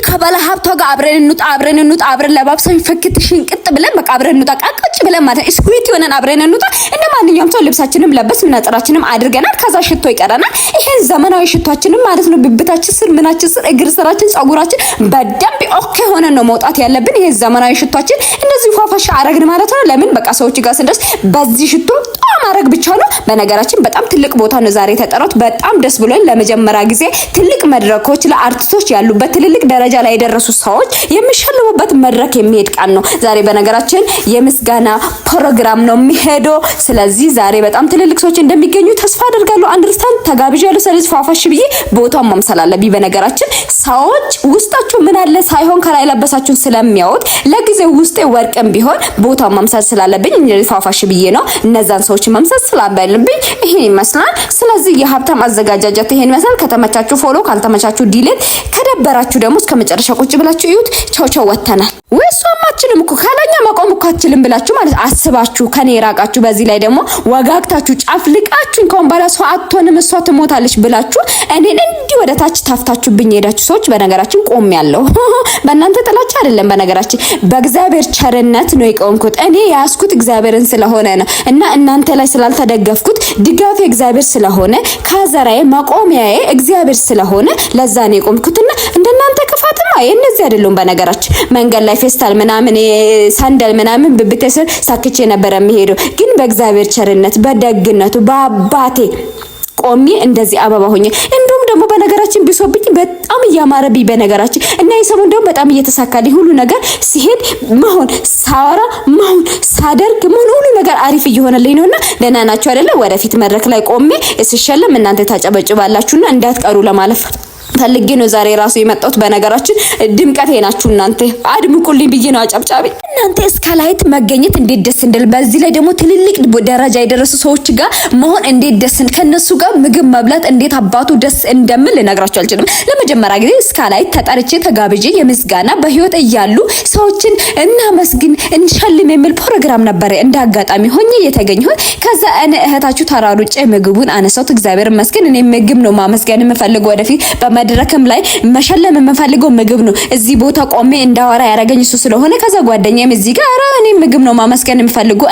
ከበላ ሀብቷ ጋር አብረን እንውጣ አብረን ለባብሰን ፈክትሽን ቅጥ ብለን በቃ አብረን እንውጣ ቃቃጭ ብለን ማለት ስኩዊት ሆነን አብረን እንውጣ እንደ ማንኛውም ሰው ልብሳችንም ለበስ ምናጥራችንም አድርገናል ከዛ ሽቶ ይቀራናል ይሄን ዘመናዊ ሽቶአችንም ማለት ነው ብብታችን ስር ምናችን ስር እግር ስራችን ጸጉራችን በደንብ ኦኬ ሆነን ነው መውጣት ያለብን ይሄ ዘመናዊ ሽቶአችን እንደዚህ ፏፋሻ አረግን ማለት ነው ለምን በቃ ሰዎች ጋር ስንደርስ በዚህ ሽቶ ማረግ ብቻ ነው በነገራችን በጣም ትልቅ ቦታ ነው ዛሬ ተጠራሁት በጣም ደስ ብሎኝ ለመጀመሪያ ጊዜ ትልቅ መድረኮች ለአርቲስቶች ያሉበት ትልልቅ ደረጃ ላይ የደረሱ ሰዎች የሚሸልሙበት መድረክ የሚሄድ ቀን ነው ዛሬ በነገራችን የምስጋና ፕሮግራም ነው የሚሄደው ስለዚህ ዛሬ በጣም ትልልቅ ሰዎች እንደሚገኙ ተስፋ አደርጋለሁ አንደርስታንድ ተጋብዣለሁ ስለዚህ ፏፋሽ ብዬ ቦታው መምሰል አለብኝ በነገራችን ሰዎች ውስጣችሁ ምን አለ ሳይሆን ከላይ ለበሳችሁን ስለሚያዩት ለጊዜው ውስጤ ወርቅም ቢሆን ቦታው መምሰል ስላለብኝ ፏፋሽ ብዬ ነው እነዛን ሰዎች መምሰል ስላለብኝ ይሄ ይመስላል ስለዚህ የሀብታም አዘጋጃጀት ይሄን ይመስላል ከተመቻችሁ ፎሎ ካልተመቻችሁ ዲሌት ከደበራችሁ ደግሞ እስከ መጨረሻ ቁጭ ብላችሁ እዩት ቻው ወተናል ወይሷማችንም እኮ ካላኛ መቆም እኮ አትችልም ብላችሁ ማለት አስባችሁ ከኔ ራቃችሁ በዚህ ላይ ደግሞ ወጋግታችሁ ጫፍልቃችሁ እንኳን ባላ ሰው አትሆንም እሷ ትሞታለች ብላችሁ እኔን እንዲህ ወደ ታች ታፍታችሁብኝ ሄዳችሁ ሰዎች በነገራችን ቆሜያለሁ በእናንተ ጥላቻ አይደለም በነገራችን በእግዚአብሔር ቸርነት ነው የቆምኩት እኔ ያስኩት እግዚአብሔርን ስለሆነ ነው እና እናንተ ላይ ስላልተደገፍኩት ድጋፍ እግዚአብሔር ስለሆነ ካዘራዬ መቆሚያዬ እግዚአብሔር ስለሆነ ለዛ ነው የቆምኩትና እንደናንተ ክፋትማ የነዚህ አይደለም በነገራችን መንገድ ላይ ፌስታል ምናምን ሳንደል ምናምን ብብተሰር ሳክቼ ነበር የሚሄደው ግን በእግዚአብሔር ቸርነት በደግነቱ በአባቴ ቆሜ እንደዚህ አበባ ሆኜ እንደውም ደግሞ በነገራችን ቢሶብኝ በጣም ያማረብኝ በነገራችን እና የሰሞን ደግሞ በጣም እየተሳካልኝ ሁሉ ነገር ሲሄድ መሆን ሳወራ መሆን ሳደርግ መሆን ሁሉ ነገር አሪፍ እየሆነልኝ ነውና ደህና ናችሁ አይደለ ወደፊት መድረክ ላይ ቆሜ እስሸለም እናንተ ታጨበጭባላችሁና እንዳትቀሩ ለማለፍ ፈልጌ ነው ዛሬ ራሱ የመጣሁት በነገራችን ድምቀቴ ናችሁ እናንተ አድምቁልኝ ብዬ ነው አጨብጫቢ እናንተ እስካላይት መገኘት እንዴት ደስ እንደል በዚህ ላይ ደግሞ ትልልቅ ደረጃ የደረሱ ሰዎች ጋር መሆን እንዴት ደስ ከነሱ ጋር ምግብ መብላት እንዴት አባቱ ደስ እንደምል ልነግራችሁ አልችልም ለመጀመሪያ ጊዜ እስካላይት ተጠርቼ ተጋብዤ የምስጋና በህይወት እያሉ ሰዎችን እናመስግን እንሸልም የሚል ፕሮግራም ነበር እንዳጋጣሚ ሆኜ የተገኘሁት ከዛ እኔ እህታችሁ ተራሩጬ ምግቡን አነሳሁት እግዚአብሔር ይመስገን እኔ ምግብ ነው ማመስገን የምፈልገው ወደፊት በመድረክም ላይ መሸለም የምፈልገው ምግብ ነው እዚህ ቦታ ቆሜ እንዳወራ ያረጋኝ እሱ ስለሆነ ከዛ ጓደኛዬም እዚህ ጋር እኔ ምግብ ነው ማመስገን የምፈልገው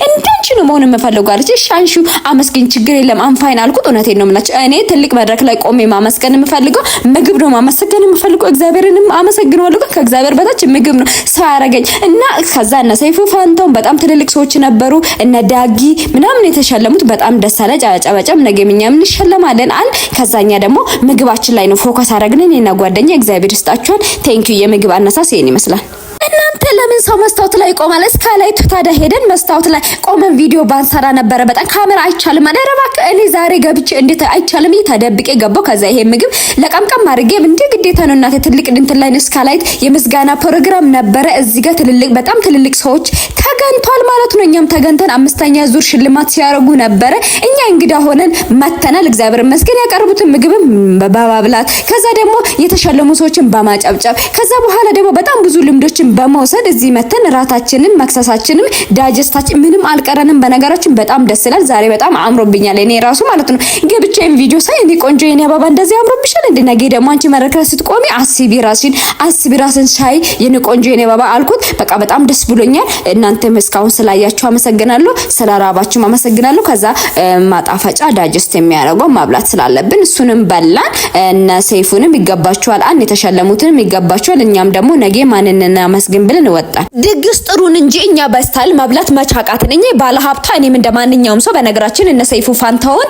እንዳንቺ ነው መሆን የምፈልገው አለች ሻንሹ አመስገን ችግር የለም አንፋይን አልኩት እውነቴን ነው የምላችሁ እኔ ትልቅ መድረክ ላይ ቆሜ ማመስገን የምፈልገው ምግብ ነው ማመስገን የምፈልገው እግዚአብሔርንም አመሰግናለሁ ከእግዚአብሔር በታች ምግብ ነው ሰው ያረጋኝ እና ከዛ እነ ሰይፉ ፋንታውን በጣም ትልልቅ ሰዎች ነበሩ እነ ዳጊ ምናምን የተሸለሙት በጣም ደስ አለ ጫጫበጫም ነገምኛም እንሸለማለን አል ከዛኛ ደግሞ ምግባችን ላይ ነው ፎከስ አረግነን እኔና ጓደኛ እግዚአብሔር ይስጣችኋል ቴንክ ዩ የምግብ አነሳስ ይሄን ይመስላል እናንተ ለምን ሰው መስታወት ላይ ቆማለ እስካላይ ታዳ ሄደን መስታወት ላይ ቆመን ቪዲዮ ባንሰራ ነበር በጣም ካሜራ አይቻልም ማለት ረባክ እኔ ዛሬ ገብቼ እንዴት አይቻልም ተደብቄ ገባው ከዛ ይሄ ምግብ ለቀምቀም ማድረግ እንዴ ግዴታ ነው እናቴ ትልቅ ድንትን ላይ እስካላይ የምስጋና ፕሮግራም ነበረ እዚህ ጋር ትልልቅ በጣም ትልልቅ ሰዎች ተገንቷል ማለት ነው እኛም ተገንተን አምስተኛ ዙር ሽልማት ሲያረጉ ነበር እኛ እንግዳ ሆነን መተናል እግዚአብሔር ይመስገን ያቀርቡትን ምግብም በባብላት ከዛ ደግሞ የተሸለሙ ሰዎችን በማጨብጨብ ከዛ በኋላ ደግሞ በጣም ብዙ ልምዶችን በመውሰድ እዚህ መተን ራታችንን መክሰሳችንን ዳጀስታችን ምንም አልቀረንም በነገራችን በጣም ደስ ይላል ዛሬ በጣም አምሮብኛል እኔ ራሱ ማለት ነው ገብቼም ቪዲዮ ሳይ እኔ ቆንጆ የኔ አበባ እንደዚህ አምሮብሻል እንደ ነገ ደግሞ አንቺ መረከራ ስትቆሚ አስቢ ራስን ሻይ የኔ ቆንጆ የኔ አበባ አልኩት በቃ በጣም ደስ ብሎኛል እናንተም እስካሁን ስላያችሁ አመሰግናለሁ ስለራባችሁ አመሰግናለሁ ከዛ ማጣፈጫ ዳጀስት የሚያደርገው ማብላት ስላለብን እሱንም በላን እና ሰይፉንም ይገባችኋል አንድ የተሸለሙትንም ይገባችኋል እኛም ደግሞ ነገ ማንነና መስግን ብለን ወጣን ድግስ ጥሩን እንጂ እኛ በስታይል ማብላት መቻቃትን እኛ ባለ ሀብታ እኔም እንደማንኛውም ሰው በነገራችን እነ ሰይፉ ፋንታውን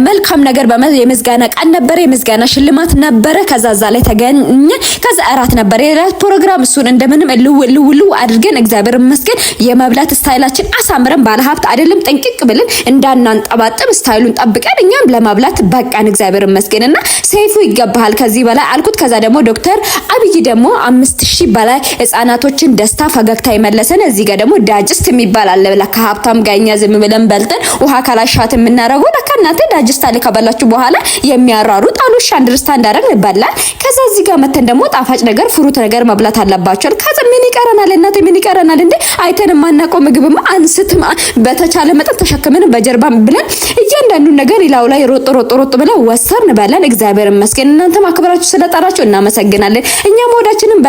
መልካም ነገር የምስጋና ቀን ነበር የምስጋና ሽልማት ነበር ከዛዛ ላይ ተገኘ ከዛ እራት ነበር የራት ፕሮግራም እሱን እንደምንም ልውልው አድርገን እግዚአብሔር ይመስገን የመብላት ስታይላችን አሳምረን ባለ ሀብታ አይደለም ጥንቅቅ ብለን እንዳናንጠባጥብ ስታይሉን ጠብቀን እኛም ለማብላት በቃን እግዚአብሔር ይመስገንና ሰይፉ ይገባሃል ከዚህ በላይ አልኩት ከዛ ደግሞ ዶክተር አብይ ደግሞ 5000 በላይ ህፃናቶችን ደስታ ፈገግታ የመለሰን። እዚህ ጋር ደግሞ ዳጅስት የሚባል አለ ለካ ሀብታም ጋኛ ዝም ብለን በልተን ውሃ ካላሻት የምናረገው ለካ እናንተ ዳጅስት አለ ከበላችሁ በኋላ የሚያራሩት አሉሽ አንደርስታንድ አደረግ ይባላል። ከዛ እዚህ ጋር መተን ደግሞ ጣፋጭ ነገር ፍሩት ነገር መብላት አለባችሁ። ከዛ ምን ይቀረናል እናንተ ምን ይቀረናል እንዴ? አይተን ማናቆም ምግብማ አንስትም በተቻለ መጠን ተሸክመን በጀርባ ብለን እያንዳንዱ ነገር ይላው ላይ ሮጥ ብለን ወሰርን በለን። እግዚአብሔር ይመስገን። እናንተ ማክበራችሁ ስለጠራችሁ እናመሰግናለን። እኛም ወዳችንን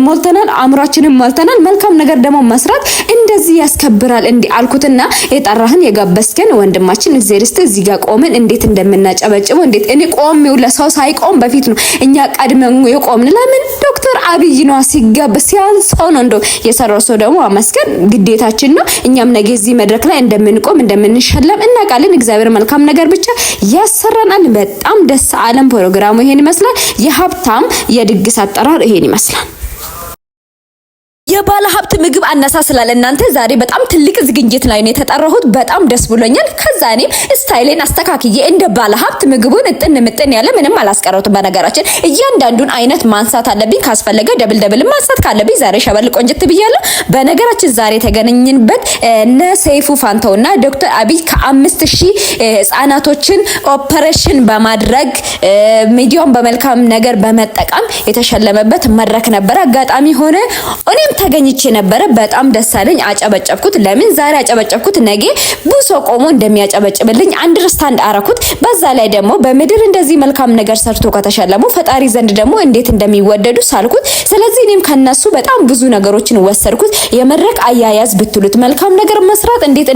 ሞልተናል፣ አምራችንን ሞልተናል። መልካም ነገር ደግሞ መስራት እንደዚህ ያስከብራል እንዴ አልኩትና የጠራህን የጋበስከን ወንድማችን እግዚአብሔርስት እዚህ ጋር ቆመን እንዴት እንደምናጨበጭበው እንዴት እኔ ቆሜው ለሰው ሳይቆም በፊት ነው እኛ ቀድመን የቆምን። ለምን ዶክተር አብይ ነው ሲጋብ ሲያንሰው ነው እንደው የሰራው ሰው ደግሞ አመስገን ግዴታችን ነው። እኛም ነገ እዚህ መድረክ ላይ እንደምንቆም እንደምንሸለም እናውቃለን። እግዚአብሔር መልካም ነገር ብቻ ያሰራናል። በጣም ደስ አለም። ፕሮግራሙ ይሄን ይመስላል። የሀብታም የድግስ አጠራር ይሄን ይመስላል። የባለ ሀብት ምግብ አነሳስላል። እናንተ ዛሬ በጣም ትልቅ ዝግጅት ላይ ነው የተጠራሁት። በጣም ደስ ብሎኛል። ከዛ እኔም ስታይሌን አስተካክዬ እንደ ባለ ሀብት ምግቡን ምጥን ያለ ምንም አላስቀረውም። በነገራችን እያንዳንዱን አይነት ማንሳት አለብኝ። ካስፈለገ ደብል ማንሳት ካለብኝ ዛሬ ሸበል ቆንጅት ብያለሁ። በነገራችን ዛሬ ተገናኘንበት እነ ሰይፉ ፋንታውና ዶክተር አብይ ከ5000 ህፃናቶችን ኦፐሬሽን በማድረግ ሚዲያውን በመልካም ነገር በመጠቀም የተሸለመበት መድረክ ነበር። አጋጣሚ ሆነ እኔም ተገኝቼ ነበር። በጣም ደስ አለኝ። አጨበጨብኩት። ለምን ዛሬ አጨበጨብኩት ነገ ብዙ ቆሞ እንደሚያጨበጭብልኝ አንደርስታንድ አረኩት። በዛ ላይ ደግሞ በምድር እንደዚህ መልካም ነገር ሰርቶ ከተሸለሙ ፈጣሪ ዘንድ ደግሞ እንዴት እንደሚወደዱ ሳልኩት። ስለዚህ እኔም ከነሱ በጣም ብዙ ነገሮችን ወሰድኩት። የመድረክ አያያዝ ብትሉት መልካም ነገር መስራት እንዴት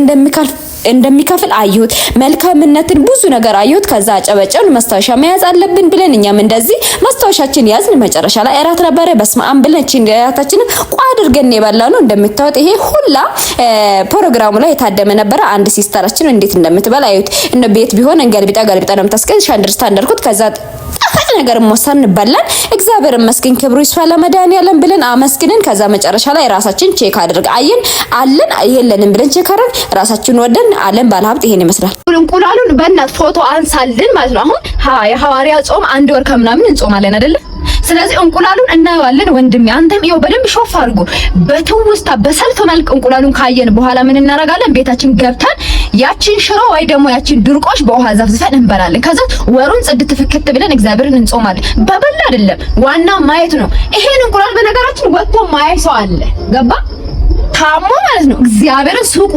እንደሚከፍል አየሁት። መልካምነትን ብዙ ነገር አየሁት። ከዛ አጨበጨብን። መስታወሻ መያዝ አለብን ብለን እኛም እንደዚህ መስታወሻችን ያዝን። መጨረሻ ላይ እራት ነበረ። በስመ አብ ብለን እራታችንን አድርገን የበላነው። እንደምታዩት ይሄ ሁላ ፕሮግራሙ ላይ የታደመ ነበረ። አንድ ሲስተራችን እንዴት እንደምትበላ አዩት። እነ ቤት ቢሆን እንገልብጣ ነው የምታስቀኝ አንደርስታንድ አድርኩት። ከዛ ነገር ሞሰን በላን። እግዚአብሔር ይመስገን ክብሩ ይስፋ ለመድኃኒዓለም ብለን አመስግነን ከዛ መጨረሻ ላይ ራሳችን ቼክ አድርግ አየን አለን የለንም ብለን ቼክ አድርገን ራሳችን ወደን አለን። ባለሀብት ይሄን ይመስላል። እንቁላሉን በእናት ፎቶ አንሳልን ማለት ነው። አሁን የሐዋርያ ጾም 1 ወር ከምናምን እንጾማለን አይደለ? ስለዚህ እንቁላሉን እናየዋለን። ወንድሜ አንተም ይኸው በደንብ ሾፍ አድርጎ በትውስታ በሰልፍ መልክ እንቁላሉን ካየን በኋላ ምን እናደርጋለን? ቤታችን ገብተን ያቺን ሽሮ ወይ ደግሞ ያቺን ድርቆሽ በውሃ ዘፍዝፈን እንበላለን። ከዛ ወሩን ጽድት ፍክት ብለን እግዚአብሔርን እንጾማለን። በበላ አይደለም ዋናው ማየት ነው። ይሄን እንቁላል በነገራችን ወጥቶ ማየት ሰው አለ ገባ ታሞ ማለት ነው። እግዚአብሔርን ሱቅ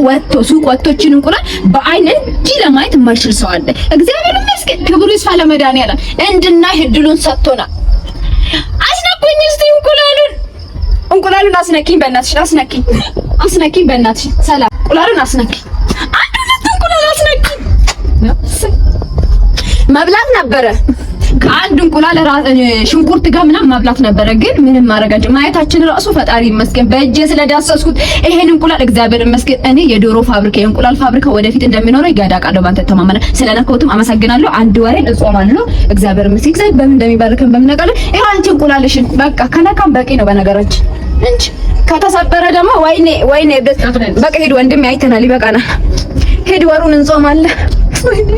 ወጥቶችን እንቁላል በአይን እንጂ ለማየት የማይችል ሰው አለ። እግዚአብሔር ይመስገን ክብሩ ይስፋ ለመድኃኒዓለም እንድናይ እድሉን ሰጥቶናል። አስነኩኝ እስቲ እንቁላሉን አስነኪኝ በእናትሽ አስነኪኝ በእናትሽ ሰላም እንቁላሉን አስነኪኝ አንድ ሁለት እንቁላል አስነኪኝ መብላት ነበረ ከአንድ እንቁላል ሽንኩርት ጋር ምናምን መብላት ነበረ ግን ምንም ማረጋጅ ማየታችን ራሱ ፈጣሪ ይመስገን በእጄ ስለዳሰስኩት ይሄን እንቁላል እግዚአብሔር ይመስገን። እኔ የዶሮ ፋብሪካ የእንቁላል ፋብሪካ ወደፊት እንደሚኖረው ይጋዳቃለሁ ባንተ ተማመነ ስለነከውትም አመሰግናለሁ። አንድ ወሬን እጾማለሁ እግዚአብሔር ይመስገን። እግዚአብሔር በምን እንደሚባርከን በምናቀለ ይሄ አንቺ እንቁላልሽን በቃ ከነካም በቂ ነው በነገራችን እንጂ ከተሰበረ ደግሞ ወይኔ በቃ ሄድ ወንድም አይተናል ይበቃናል። ሄድ ወሩን እንጾማለን። ወይኔ